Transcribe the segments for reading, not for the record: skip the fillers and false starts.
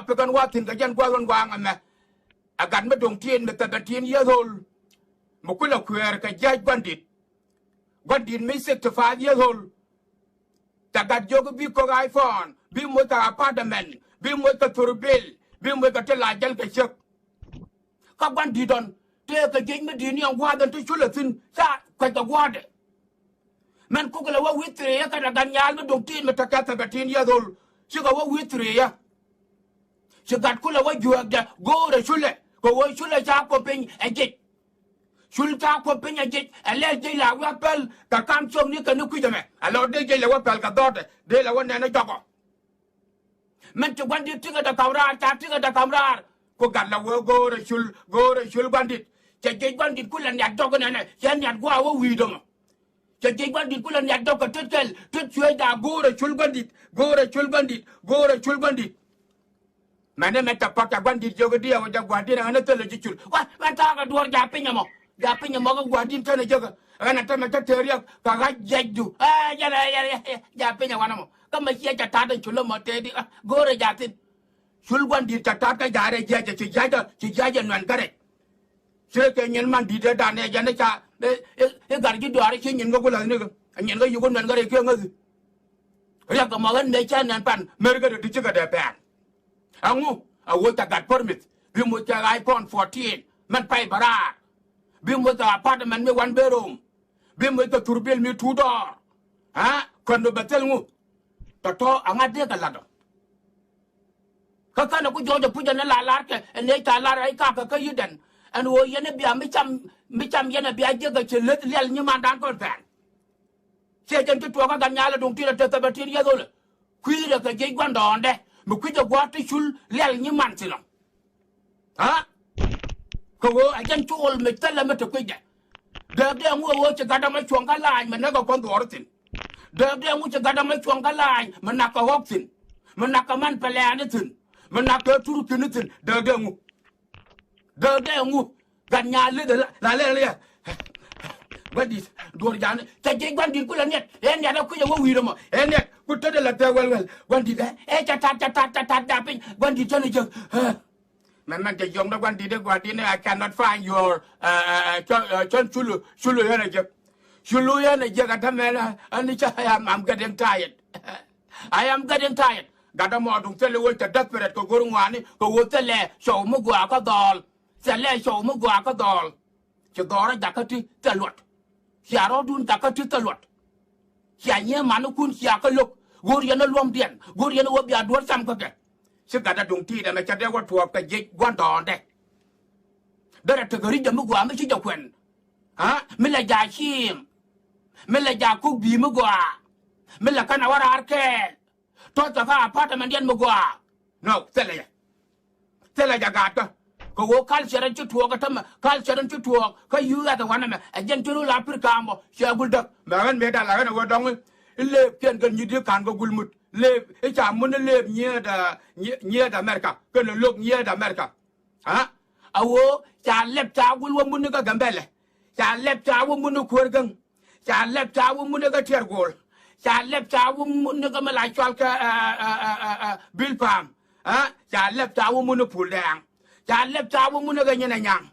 pekan watin ka jan gwa ngame agan me dong tien me 17 years old mukula kwer ka jaj bandit me 65 years old tagat jogo bi ko iPhone bi mo ka apartment bi mo ka turbil bi mo ka tela jal ka chek ka bandidon te ka jej me dini an gwa dan te chulatin sa ka ta gwa de man ko la wa witre ya ka dagan yal me dong tien me ta ka 17 years old shiga wa witre ya shigat kula wa juak da go da shule ko wo shule cha ko pin ejit shul ta ko pin ejit ale de la wa pel ka kam chom ni ka nu ku jame alo de la wa pel ka dot de la wa ne na jogo men to bandit tiga da kamrar ta tiga da kamrar ko gat la wo go da shul bandit che je bandit kula ne jogo ne chen ne gwa wo wi do che je bandit kula ne jogo tutkel tut chwe da go da shul bandit mane meta paka bandit jogo dia wa jagwa dia ana tele jichul wa ta ga duor ja pinya mo ga gwadin tane jogo ana ta meta teria ka ga jejju ja pinya wana mo kama chia cha ta da chulo mo te di gore ja tin chul bandit cha ta ka jare je ci jaja nan kare sire ke nyen man di da ne ja ne cha e gar gi duare chi nyen go la ne ga nyen ga yugo nan kare ke ngazi ria ka ma gan ne cha nan pan merga de ci ga de pan angu awo ta gat permit bi mo ta iPhone 14 man pai barar bi mo ta apartment me one bedroom bi mo ta turbil mi 2 door ha kondo batel ngu to angade ka lado ka kana ku jojo puja na la ke ne ta la rai ka yuden an wo yene bia mi cham yene bia je ga che lel ni mandan ko fan se jen to ka ganya la dong ti la ta ba ti ya dole kwi la ka je gwandonde mu kwija gwati shul lel ni man sino ha ko wo ajan chul me tala me to kwija de wo che gada ma chonga lain me na ko kon dortin de mu che gada ma chonga lain me na ko hoktin me na ka man pelane tin me na ko turu kinitin de mu ganya le la le bandit dor jane ta je bandit kula net en ya da ku wo wi mo en net ku tede la te wel bandit cha ta da pin bandit tane je man je jom da bandit de gwadi ne I cannot find your chon chulu yana je ga tamela ani cha I'm getting tired I am getting tired gada mo dum tele wo ta desperate ko gorungwani ko wo tele so mu gwa ka dol tele so mu gwa ka dol che dora da ka ti telot sia ro dun ta ka ti telot sia nye manu kun sia ka lok gor yana lom dien gor yana wo bia dor sam ka ke se gada dum ti da me cha de wa tuo ka je gwan don de dara te gari da mu gwa me chi ja kwen ha me la ja chim me la ja ku bi mu gwa me la kana wara arke to ta fa apartment dien mu gwa no tele ja gata ko wo culture ci tuo ka tam culture ci tuo ka yu ya ta wana me ajen turu la afrika mo shagul dak magan me da la na wo dong le pen gan ni de kan go gulmut le e cha mun le nye da amerika ko le lok nye da amerika ha awo cha lep cha gul wo mun ga gambele cha lep cha wo mun ko gang cha lep cha wo mun ga tergol cha lep cha wo mun ga mala chwal ka bil pam ha cha lep cha wo mun pul dang cha lep cha wo mun ga nyana nyang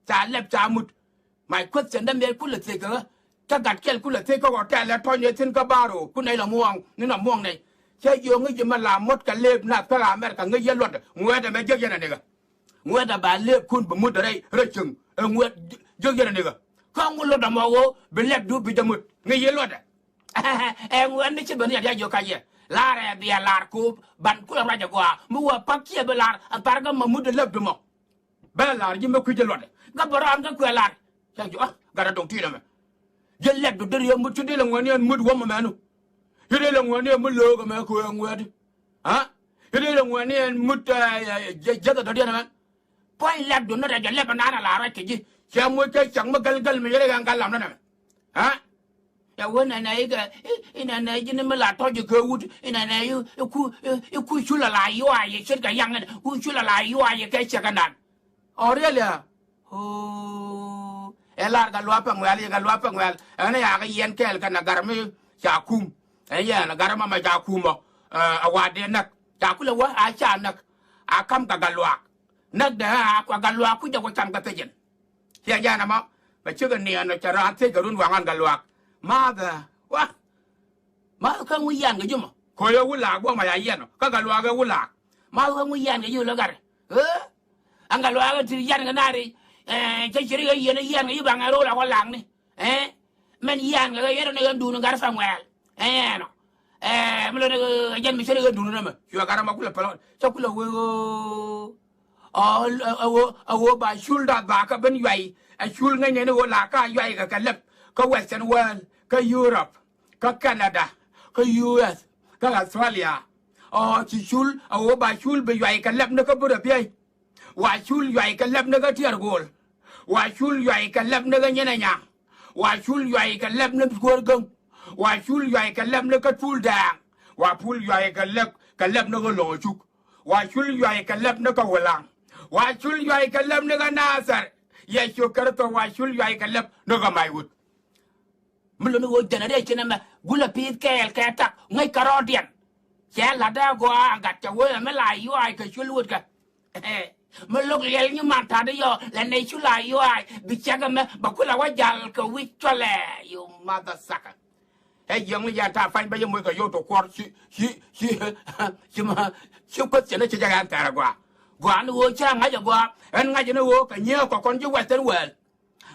cha lep cha mut my question da me kula te ga ta gat kel kula te ko ta la to ne tin ka baro ku nei la muang ni na muang nei che yo ngi ma la mot ka lep na ka la mer ka ngi ye lot ngwe da me je yana ne ga ngwe da ba lep kun bu mut dai re chung ngwe je yana ne ga ka ngulo da mo wo be lep du bi da mut ngi ye lot ngwe ni che ben ya yo ka ye la re bia lar ku ban ku la raja gwa mu wa pakye be lar par ga ma mud leb mo be lar ji me ku je lode ga boram ga ku lar cha jo ga da dong ti na me je leb do der yo mu tu de la ngone mud wo ma manu hede la ngone mu lo ga me ku ngwedi ha hede la ngone mud je da do de na point leb do na da leb na la ra ke ji cha mu ke chang ma gal me ye ga lam na ha ya wona na iga ina na jini mala to je ko wut ina na yu ku chula la yu aye shir ga yang ku chula la yu aye ke chakanan aurelia o elar ga lwa pangwel ana ya ga yen kel kana garmi chakum ya na garma ma chakum awade nak chakula wa a cha nak akam ka galwa nak da kwa galwa ku jago cham ka tejen ya jana ma ba chuga ni ano chara te garun wangan galwa ma da wa ma ka nguyan ga juma ko yo wula bo ma ya yeno ka galwa ga wula ma ka nguyan ga yu la gar an galwa ga ti yan ga nari che chiri ga yeno yan ga yu ba ngaro la ko lang ni men yan ga yeno ne du no gar fa ngwel no mlo ne jan mi chiri ga du no ma yo gara ma kula palo cha kula we awo ba shul da ba ka ben yai a shul nga ne wo la ka yai ka lep ka western world ka Europe ka Canada ka US ka Australia chi shul awo ba shul be yai ka lep ne ka bu da pi wa shul yai ka lep ne ka tiar gol wa shul yai ka lep ne ka nyana nya wa shul yai ka lep ne ko gong wa shul yai ka lep ne ka tul da wa pul yai ka lep ne ka lo chuk wa shul yai ka lep ne ka walang wa shul yai ka lep ne ka nasar ya shukar to wa shul yai ka lep ne ka mai wut mlo ne wo generation ma gula pit kel ka tak ngai karodian ya la da go angat cha wo me la yu ai ka shul wut ka mlo lel ni man ta de yo la ne shul ai yu ai bi cha ga me ba kula wa jal ka wi chole you mother sucker yong ya ta fain ba yemo ka yo to kwar si ko chene che ja ta gwa no wo cha nga ja gwa en nga je no wo ka nye ko kon ju western world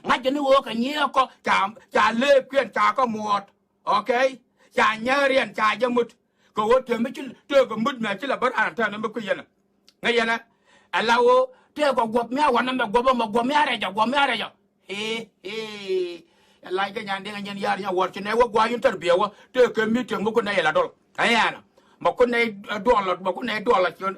nga je no wo ka nye ko cha le kwen cha ko mot okay cha nya rian cha ja mut ko wo te mi chi te ko mut me chi la bar an ta no ko yena nga yana alawo te ko gop me wa na me gop ma gop me are ja lai cái nhà đi anh nhân gia nhà vợ cho nên qua những thứ biểu thế cái mi trường một con này là đâu thấy à một con này đo là chuyện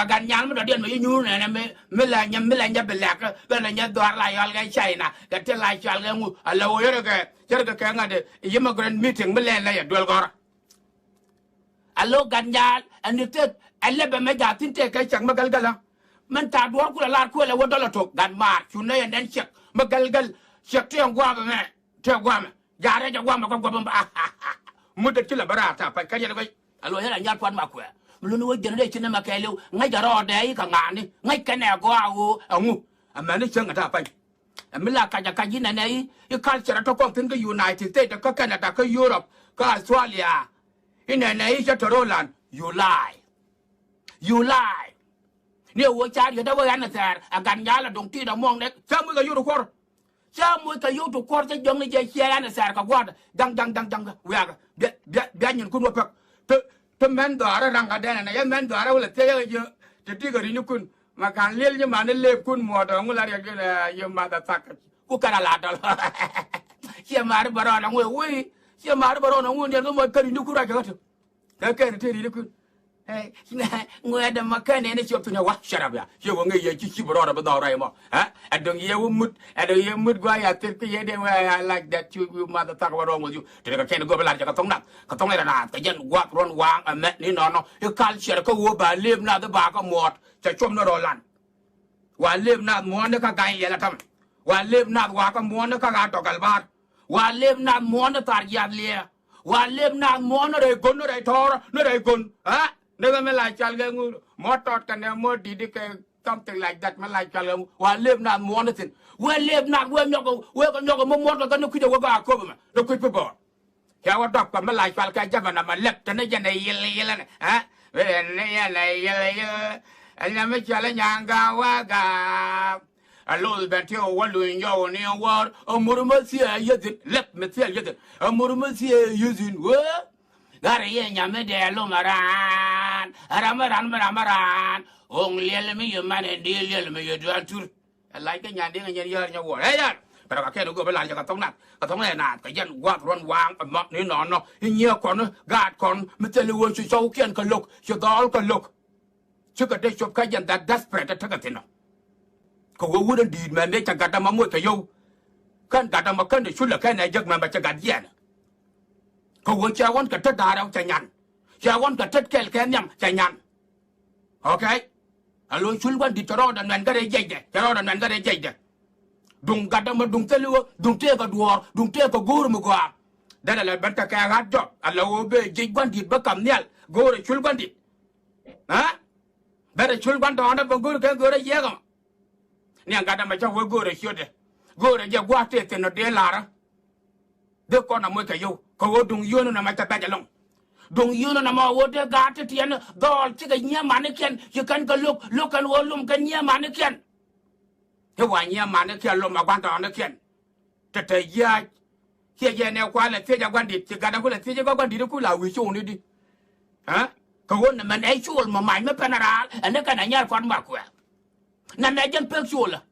gan nhang mới điên mới nhu này mới là nhà bể lạc bên là nhà đo lại cái chạy nè cái thế lại chạy cái ngu à lâu rồi cái ngay đấy giờ mà cái meeting mới lên lại đuổi gọi alo gan nhang anh ấy anh lấy bên mấy gia tin thế cái chẳng mà gal mình ta đuổi cũng là vợ đó là thuộc gan mà chú này anh đến check mà gal Siap tiang gua me, tiang gua me. Jare ja gua ma gua ba. Muda kila barata pa kanya ko. Alo hela nyal kwan ma ko. Mulu no jere de chine ma kailu, ngai jaro de ka ngani, ngai kana gua u angu. Amane changa ta pa. Amila ka ja ka jina nei, I culture to kom tin ka United States ka Canada ka Europe ka Australia. Ina nei ja to Roland, you lie. You lie. Ni wo cha yo da wa na tar, agan nyala dong ti da mong nek. Samu ka yuru kor. Cha mu ka yu to kwar ta jong ni je chia na sar ka gwada dang wa bia nyin kun wa pak to men do ara rang ka dana na ya men do ara wala te ya te ti ga ri ni kun ma kan lel ni ma ne le kun mo do ngula ya ga ya ma da tak ku kana la dal chia mar baro na we chia mar baro na ngun ya no ma ka ri ni ku ra ka to ka te ri ni kun ngwe da makane ne chop tunya wa sharabya ye wo ngi ye chi bro da ba rai mo adong ye mut gwa ya tir ke ye de wa like that you mother talk wrong with you te ka ken go bala ka tong na na ka jen gwa ron wang amet ni no you culture ko wo ba lem na da ba ka mot cha chom no ro lan wa lem na mo ne ka ga ye la tam wa lem na wa ka mo ne ka ga to gal bar wa lem na mo ne tar ya le wa lem na mo ne re gon re tor ne re gon Never me like chalgang more thought can more didic something like that. Me like chalgang while live not more nothing. We live not we no more than no quit a waga cover. No quit people. Here what up me like chalka javan my left and again a yellow and I make yanga waga. A little bit your one doing your near word. A murmusia using left me tell you a murmusia using what? Gari ye nyame de lumaran ramaran ong lele me you man and deal lele me you do tur like a nyande and yer nya wo hey pero ka ke go bela ka tong na ka yen wa ron wang ma ni no nye kon gad kon me tele wo chu chau ken ka lok chu dal ka lok chu ka de chop ka yen that desperate ta ka tino ko wo wuda di me me ta ga ta ma mo ka yo kan ga ta ma kan de chu la ka na jag ma ba ta ga yen ko wo cha won ka ta da ra cha nyan cha won ka tet kel ken nyam cha nyan okay alo chul wan di toro dan nan ga re jeje toro dan nan ga re jeje dung ga da ma dung telu dung te ka duor dung te ka gur mu gwa da la ban ta ka ga job alo be je wan di ba kam nyal gore chul wan di bere chul quan đó nó guru cái guru gì không nè gạt mà cho guru xíu đấy guru giờ qua tết thì nó để là đó đứa con nào mới cái yêu có dung yêu nó mà ta phải long dung yêu nó mà vô để gạt thì nó đòn chỉ cái nhia mà nó kiên chỉ cần cái lúc cái lum cái nhia mà nó kiên thế vậy nhia mà nó kiên lum mà quan đó nó kiên thế thì giờ giờ này qua là thế giờ quan điểm chỉ gạt nó là thế giờ quan điểm nó cũng là uy chung đi đi hả có hôm mình ấy chua mà mày mới phải ra anh nó cái này nhá con mà quẹt nằm này chân phơi chua là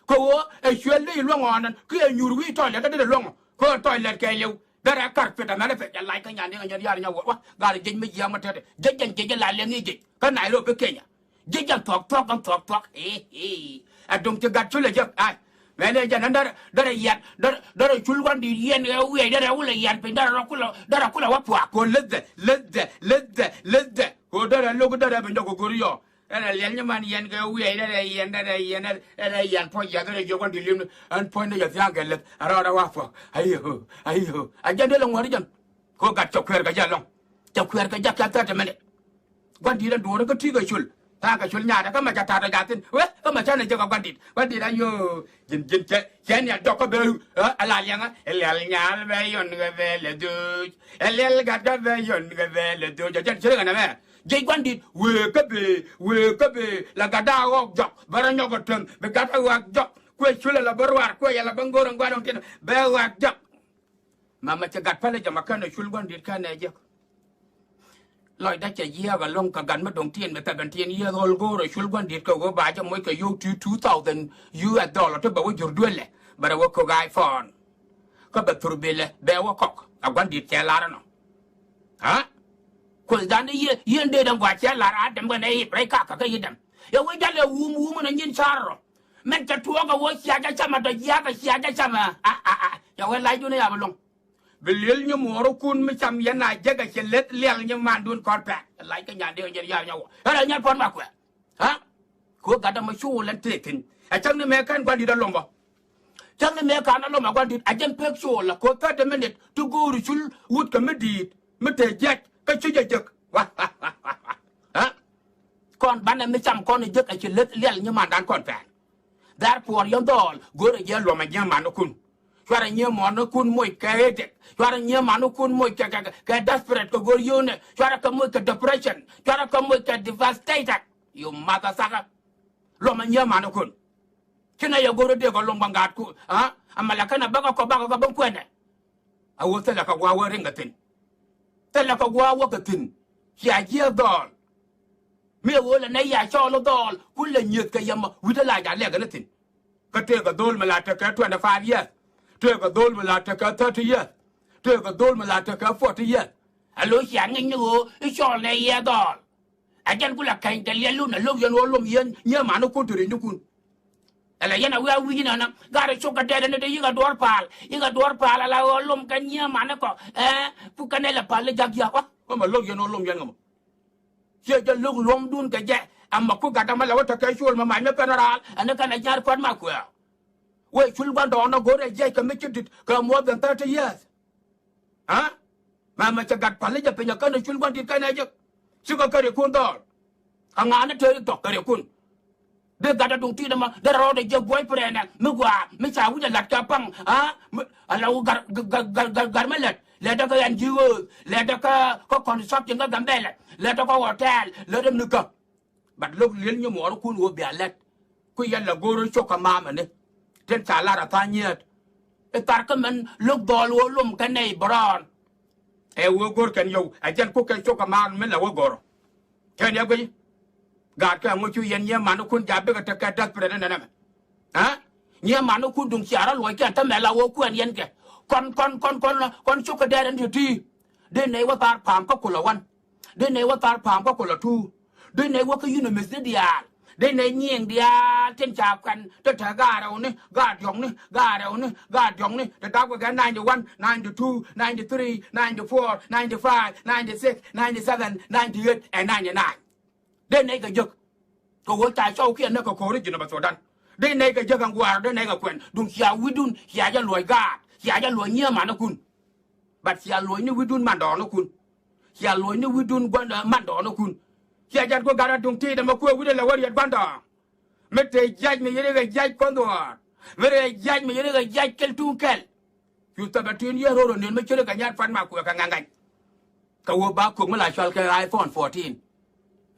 cô ấy xuyên đi luôn ngon cứ ấy nhủ cái toilet cái đó luôn cô toilet cái liu đó là cắt phải mà nó phải lại cái nhà này nhà nhau quá gà thì mới giang mà thế chính lại lên như vậy cái này rồi cái kia nhá chính thuộc à đúng chưa gạt chua là chứ ai vậy nên giờ nó đó là chul quan đi yên cái uế đó là yên bên đó là quá phá cô lết cô đó là lúc đó là bên đó cô rồi đó là liền nhưng mà yên cái uế đó là yên point giờ đó là vô quan đi liền anh point đó giờ giang cái lết rồi đó quá phá ayo anh giờ đó là ngoài đó cô gạt chọc khuya cái giờ long chọc khuya cái giờ cái ta mình quan đi là đồ nó có thi cái chul ta cái chul nhà đó có mà chặt thà ra tin có mà cho này cho quan đi là yo jin cái này đó có bê là yang là nhà về yon về là được là gạt cái về yon về là được cho chơi cái này mẹ dây quan đi về cái bê là gạt đào gọc dọc và nó gọt trơn bị gạt gọc dọc quay chul là bờ ruột quay là băng gorong qua đông tiền bê gọc dọc mà chỉ gạt phải là cho mà cái này chul quan đi cái này chứ lôi đã chạy gia và long cả gần mất đồng tiền mà ta gần tiền gia rồi go rồi chul quan đi có bà cho mỗi cái yêu 2000 US dollar to bảo jur duelle bara wo ko gai phone ko be turbele be wo kok a quan đi che la no ha ko dan ye de dan wa che la adam ga nei bre ka ka yidam ya wo dale wum na nyin sarro men ta tuwa ga wo sia ga chama da ya ga sia ga chama ya wo lai du ne ya long belil như moro kun mi cham ya na jaga che let lel như man dun kon pa lai ka nya de ya nya wo ala nya pon ma ko ha ko ga da ma shu lan tekin a chang ne me kan quan đi da long ba chang ne me kan lo ma quan đi a jen pek shu la ko 30 minute to go ru chul wut ka medit mete jet ka chu ja jek wa ha kon ban ne cham kon ne jek a che let lel như man dan kon pa dar por yon dol go re ye lo ma nya man kun chwara nye mono kun moy kaete chwara nye mano kun moy ka desperate ko gor yone chwara ka moy ka depression chwara ka moy ka devastated you mother saka lo ma nye mano kun kina ya gor de ko lo bangat ku ha amala kana baka ko ban kwene awo tela ka gwa ringa tin tela ka gwa ka tin ya ye dol me wo la nay ya cho lo dol kun le nyet ka yama witala ja le ga tin ka te ka dol mala ta ka 25 years Tôi có đôi mà là tất cả 30 years. Tôi có đôi mà là tất cả 40 years. Alo sáng ngay nữa, cho này ya đó. Anh cũng là cảnh cái liên luôn là lúc dân luôn yên, nhớ mà nó cũng từ đến nó cũng. Là yên nào uy nào nè, gà để cho cái đèn này đây cái đuổi pal là luôn cái nhớ mà nó có, phụ cái này là pal là giặc giặc quá. Mà lúc dân luôn yên không? Giờ cho lúc luôn đun cái gì, mà cũng gạt mà là cái cái chuột mà mày mới cái ra, anh nó cái này nhar quan mà quẹo. Wait, chul ban do no go re jay ka mechit ka more than 30 years. Ha? Ma cha gat pale ja penya ka no chul ban dit ka na je. Sika ka re kun do. Anga na te to ka re kun. De gada dung ti da ma da ro de je boyfriend na mi gwa mi cha wu ja lat ka pang ha? Ala u gar melet. Le da ka yan jiwo, le da ka ko consult nga gambele, le da ka hotel, le dem nuka. Bat lok lil nyu mo kun wo bi alet. Ku yan la go ro cho ka ma ma ne. Trên trả là ta nhiệt, ta cái mình lúc đó luôn cái này bron, vô gor cái nhiều, anh chân quốc cái chỗ cái man mình là vô gor, cái này cái gạt cái ngôi chú yên nhé mà nó kun 잡be cái đất bền này nè, hả? Nhé mà nó kun đúng xả ra lối cái ta mẹ là vô quen yên cái, con chỗ cái đèn thì đi, đến này vô tar phàm có cổ là one, đến này vô tar phàm có cổ là two, đến này vô cái university à. Đây này nghiêng đi trên trà quần tôi thả gà đâu nè gà giống nè để tao có cái 91, 92, 93, 94, 95, 96, 97, 98 and 99. Đây này cái giấc có gối tài sau kia nó có khổ đấy chứ nó bắt đầu đan. Đây này cái giấc hàng qua đây này cái quần đúng xia quý đun xia cho lùi gà xia cho lùi nhia mà nó cùn bạch xia lùi như quý đun màn đỏ nó cùn xia lùi như quý đun màn đỏ nó cùn kia jan ko gara dung ti da ma ko wude la wari banda mete jaj me yere ga jaj kondo mere jaj me yere ga jaj kel tu kel yu tabatin ye ro ne me chere ka nyat fan ma ko ka ngangai ka wo ba ko mala chal ka iPhone 14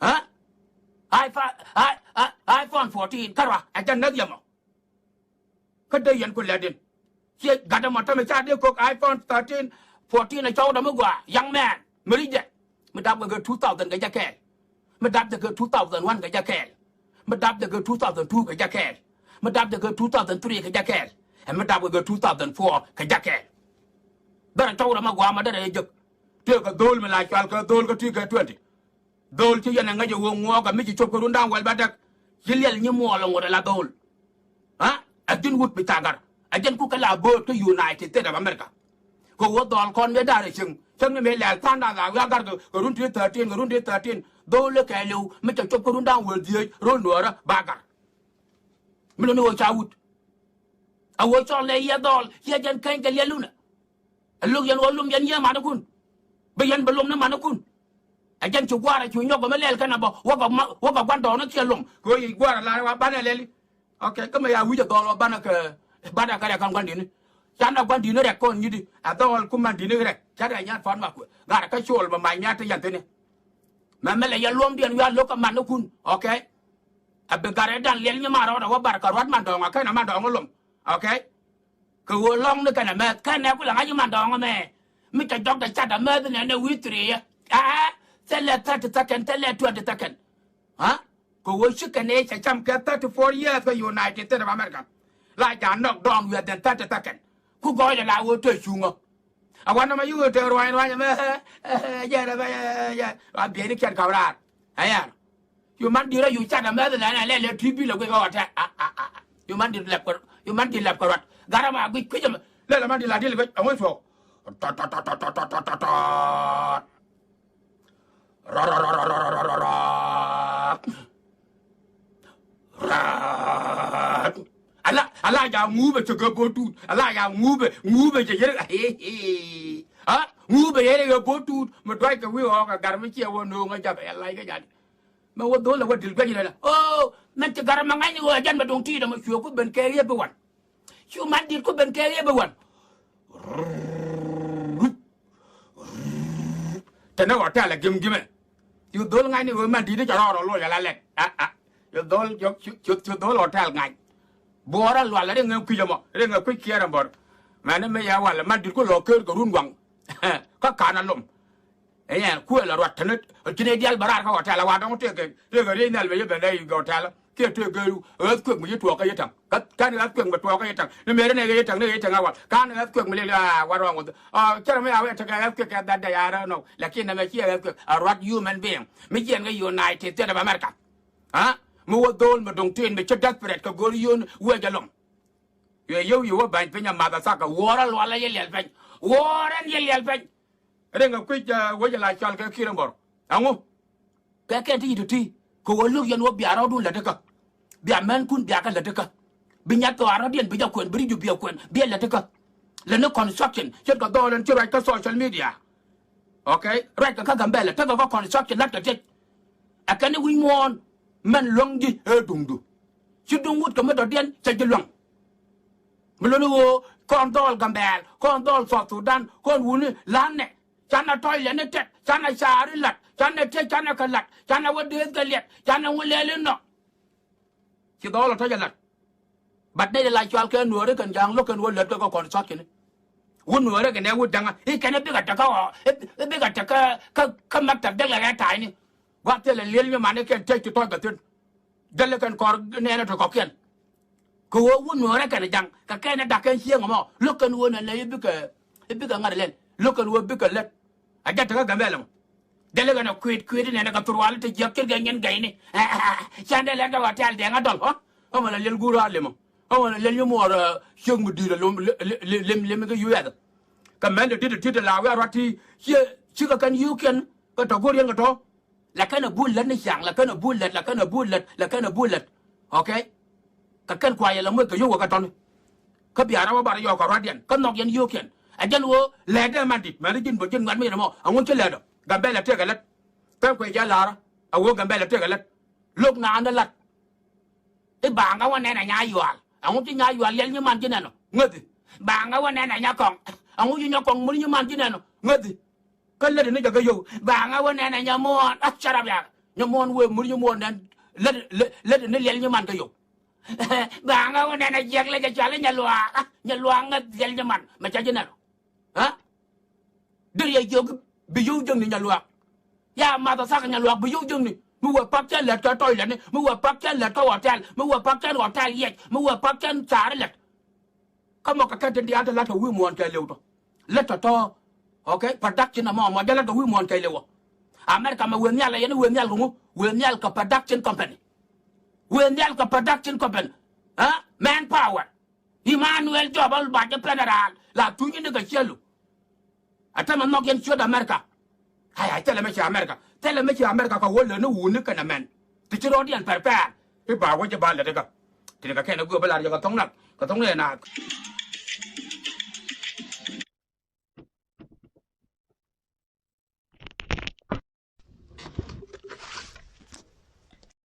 ha iPhone 14 karwa ajan nak yamo ka de yan ko ladin kia gada ma ta me cha de ko iPhone 13 14 na chaw da mo gwa young man meri je me dab ga 2000 ga jakel me dab ga 2001 ga jakel me dab ga 2002 ga jakel me dab ga 2003 ga jakel and me dab ga 2004 ga jakel dara chaw da ma gwa ma dara jek te ka dol me la chal ka dol ka ti ka 20 dol ti yana nga je wo ngo ga mi ci chop ko ndam wal badak yilel ni mo la ngora la dol ha adin wut bi tagar ajen ku kala bo to United States of America ko wo dol kon me dare ching me la tan da ga gar ko run ti 13 ko run ti 13 dol ka lu mi ci chop ko ndam wal di ro nora bagar mi no wo cha wut a wo cho le ya dol ya jen kan ga le luna lu yan wo lum yan ya ma na kun be yan balum na ma na kun ajan chu gwara chu nyoko me lel kana bo wo ga kwan do na kelum ko yi gwara la wa bana leli okay kama ya wija dol bana ka kan kwan din chana kwan din rek kon nyidi a dol kuma din rek chara nya fan ma ko gara ka chol ma nya ta yan tene ma mele ya lom din ya lo ka man kun okay abe gare dan lel nya ma ro da wa bar ka rat man do nga kana man do ngolum okay ko wo long ne kana ma kana ku la nga man do nga me mi ta dog da cha da ma ne witri tell 30 seconds, tell 20 seconds. Huh? Go work chicken age, I jump 34 years for United States of America. Like I knock down with 30 seconds. Who go and I will touch you? I want to you to run, yeah, I'm being can cover out. I am. You man, you chat a mother and I let you be like out. You man did lap, you man did lap correct. Garama, we quit him. Let a man deal with a one for. ala ya ngube to go botu ala ya ngube je yere ha ngube yere go botu mo doi ka wi ho ka garmi che wo no nga jabe ala ga jadi ma wo dole wo dil ga jira oh man te garma ngani wo jan ba dong ti da mo chu ko ben keriye be wan chu man dir ko ben keriye be wan tena wa ta la gim you dol ngay ni man di cho ro lo ya la le you dol you dol hotel ngay bora lo la de ngam ku jamo de ngam ku kiera bor man me ya wala man di ko lo keur ko run wang ka kana lum e ya ku la ro tanet tine dial barar ka hotel wa dong te ke re nal be be dai go hotel ke te ke ku mu yitu ka yitam ka ni ku mu to ka yitam ni me ne ga yitam ne yitam wa ka ni ku mu le wa ro ngo kera me ya wa ta ka ku ka da ya ra no lakini na me ki ku a rat human being me yen ga United States of America ha mu wo dol me dong tin me che desperate ka go yun we ga lom yo wa ban pe nya ma da sa ka wora lo la yel pen wora yel pen re nga ku wo ja la chal ka ki bor angu ka ke ti ko wo lu yan wo bi ara du la de ka bi amen kun bi aka la de ka bi nya to ara dien bi ja kun bi ju bi kun bi la de ka le no construction che ka do len che right ka social media okay right ka gambele ta ka construction la ta che akane wi mon man long di dung du chi dung wut ka ma do dien che ji long mlo wo kon dol gambel kon dol so Sudan kon wuni lan ne chana toy le ne tet chana shari lat chana te chana kalat chana wode galet chana wulele no ci dolo to jalat bat de la chwal ke no re kan jang lo kan wolet ko kon sot kene won no re kan ne wudanga e kan be ga ta ka e be ga ta ka makta de la ta ni wa te le lel ma ne ken te to ga tin dele kan kor ne na to ko ken ko won no re kan jang ka ken da kan hieng mo lo kan won ne e be ga ngare len lo kan wo be ga let a jata ka gambele mo dele ga na kwit ne na ka turwal te jakkel ga ngen gayni chande le ga hotel de nga dol ho o ma le guru ale mo o ma le ñu mo ra cheng mu di lem ga yu ya ka men de ti la wa rati chi ka kan yu ken ka to go rien ga to la kana bullet ni yang la kana bullet okay ka kan kwa ya la mo ka yo ka ton ka bi ara wa bar yo ka radian ka nok yen yu ken a jan wo le de man dit ma ri jin bo jin ngat mi mo a ngon che le do gambele te ga let kan ko ja lara à wo gambe la tega la lok na anda la e banga wa nena nya yual angu ti nya yual yel nyaman ti neno ngadi banga wa nena nya kong angu yu nya kong muri nyaman ti neno ngadi kala de ne jaga yo banga wa nena nya mon a charab ya nya mon we muri nyamon nan la de ne yel nyaman ka yo banga wa nena jeg la ja chale nya lwa ngad yel nyaman ma cha ji neno ha dir ye yo bi yu jeng ni nya lwa ya ma ta sa nya lwa bi yu jeng ni mu wa pak chen let ka toy le ni mu wa pak chen let ka hotel mu wa pak chen hotel ye mu wa pak chen sar let ka mo ka ten dia ta la to wi mon ka lew to let to okay production ma mo ja la to wi mon ka lew America ma wen yalla yen wen yalla ko wen yalla ka production company wen yalla ka production company ha manpower Emmanuel Jobal ba de general la tu ni ga chelu ata ma no gen chod America hay tele me America tele me America ka wolle no wuni kana men ti chiro dian per per e ba wo je ba le de ka ti ka ke na go ba la ya ka tong le na